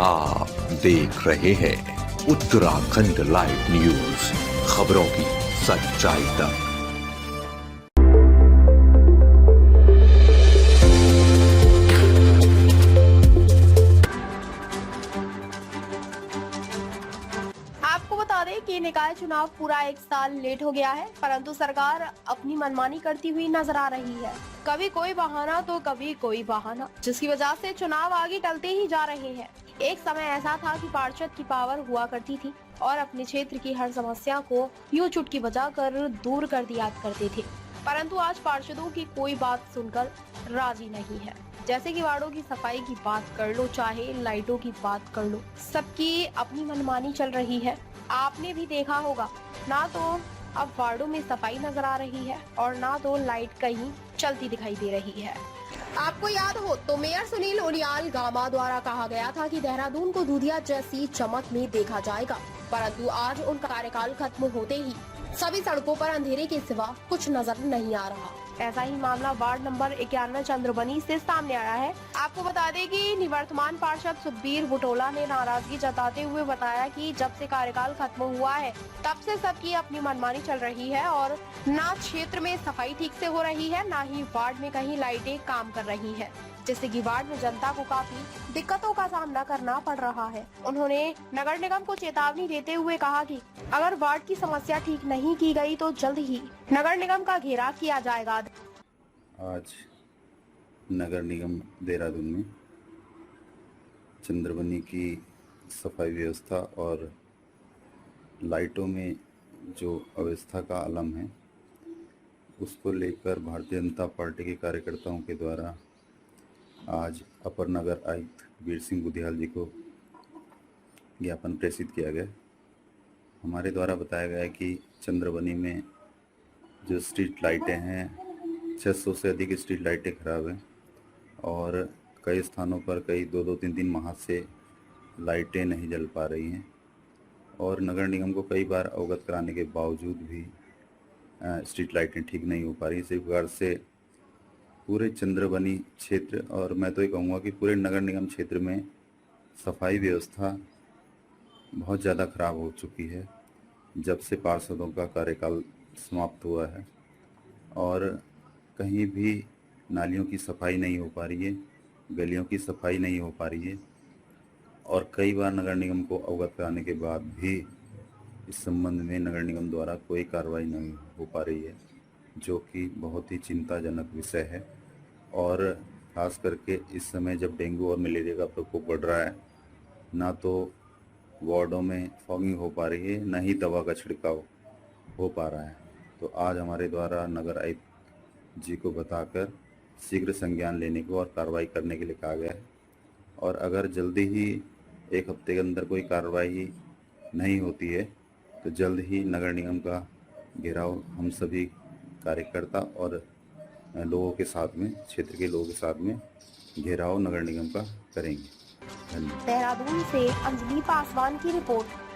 आप देख रहे हैं उत्तराखंड लाइव न्यूज, खबरों की सच्चाई तक। आपको बता दें कि निकाय चुनाव पूरा 1 साल लेट हो गया है, परंतु सरकार अपनी मनमानी करती हुई नजर आ रही है। कभी कोई बहाना तो कभी कोई बहाना, जिसकी वजह से चुनाव आगे टलते ही जा रहे हैं। एक समय ऐसा था कि पार्षद की पावर हुआ करती थी और अपने क्षेत्र की हर समस्या को यूं चुटकी बजाकर दूर कर दिया करते थे, परंतु आज पार्षदों की कोई बात सुनकर राजी नहीं है। जैसे कि वार्डों की सफाई की बात कर लो, चाहे लाइटों की बात कर लो, सबकी अपनी मनमानी चल रही है। आपने भी देखा होगा, ना तो अब वार्डों में सफाई नजर आ रही है और ना तो लाइट कहीं चलती दिखाई दे रही है। आपको याद हो तो मेयर सुनील उनियाल गामा द्वारा कहा गया था कि देहरादून को दूधिया जैसी चमक में देखा जाएगा, परंतु आज उनका कार्यकाल खत्म होते ही सभी सड़कों पर अंधेरे के सिवा कुछ नजर नहीं आ रहा। ऐसा ही मामला वार्ड नंबर 91 चंद्रबनी से सामने आया है। आपको बता दें कि निवर्तमान पार्षद सुखबीर बुटोला ने नाराजगी जताते हुए बताया कि जब से कार्यकाल खत्म हुआ है तब से सबकी अपनी मनमानी चल रही है और ना क्षेत्र में सफाई ठीक से हो रही है, ना ही वार्ड में कहीं लाइटें काम कर रही है, जिससे कि वार्ड में जनता को काफी दिक्कतों का सामना करना पड़ रहा है। उन्होंने नगर निगम को चेतावनी देते हुए कहा कि अगर वार्ड की समस्या ठीक नहीं की गई तो जल्द ही नगर निगम का घेराव किया जाएगा। आज नगर निगम देहरादून में चंद्रबनी की सफाई व्यवस्था और लाइटों में जो अव्यवस्था का आलम है, उसको लेकर भारतीय जनता पार्टी के कार्यकर्ताओं के द्वारा आज अपर नगर आयुक्त वीर सिंह बुधियाल जी को ज्ञापन प्रेषित किया गया। हमारे द्वारा बताया गया है कि चंद्रबनी में जो स्ट्रीट लाइटें हैं, 600 से अधिक स्ट्रीट लाइटें खराब हैं और कई स्थानों पर कई 2-3 माह से लाइटें नहीं जल पा रही हैं और नगर निगम को कई बार अवगत कराने के बावजूद भी स्ट्रीट लाइटें ठीक नहीं हो पा रही। इसी प्रकार से पूरे चंद्रबनी क्षेत्र और मैं तो ये कहूँगा कि पूरे नगर निगम क्षेत्र में सफाई व्यवस्था बहुत ज़्यादा ख़राब हो चुकी है जब से पार्षदों का कार्यकाल समाप्त हुआ है और कहीं भी नालियों की सफाई नहीं हो पा रही है, गलियों की सफाई नहीं हो पा रही है और कई बार नगर निगम को अवगत कराने के बाद भी इस संबंध में नगर निगम द्वारा कोई कार्रवाई नहीं हो पा रही है, जो कि बहुत ही चिंताजनक विषय है। और ख़ास करके इस समय जब डेंगू और मलेरिया का प्रकोप बढ़ रहा है, ना तो वार्डों में फॉगिंग हो पा रही है, ना ही दवा का छिड़काव हो पा रहा है। तो आज हमारे द्वारा नगर आयुक्त जी को बताकर शीघ्र संज्ञान लेने को और कार्रवाई करने के लिए कहा गया है और अगर जल्दी ही 1 हफ्ते के अंदर कोई कार्रवाई नहीं होती है तो जल्द ही नगर निगम का घेराव हम सभी कार्यकर्ता और लोगों के साथ में, क्षेत्र के लोगों के साथ में घेराव नगर निगम का करेंगे। धन्यवाद। देहरादून से अंजलि पासवान की रिपोर्ट।